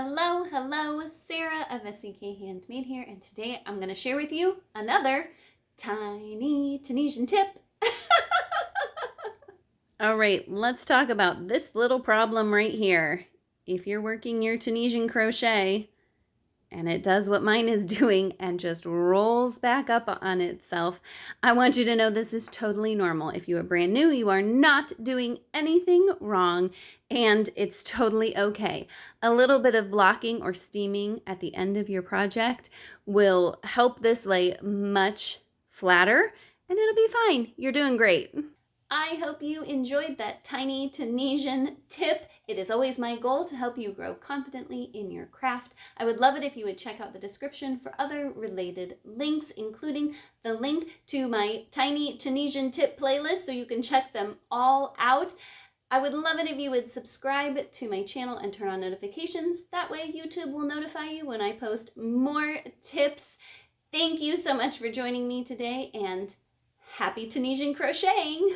Hello, hello, Sarah of SCK Handmade here, and today I'm going to share with you another tiny Tunisian tip. All right, let's talk about this little problem right here. If you're working your Tunisian crochet and it does what mine is doing and just rolls back up on itself, I want you to know this is totally normal. If you are brand new, you are not doing anything wrong, and it's totally okay. A little bit of blocking or steaming at the end of your project will help this lay much flatter, and it'll be fine. You're doing great. I hope you enjoyed that tiny Tunisian tip. It is always my goal to help you grow confidently in your craft. I would love it if you would check out the description for other related links, including the link to my tiny Tunisian tip playlist, so you can check them all out. I would love it if you would subscribe to my channel and turn on notifications. That way YouTube will notify you when I post more tips. Thank you so much for joining me today, and happy Tunisian crocheting!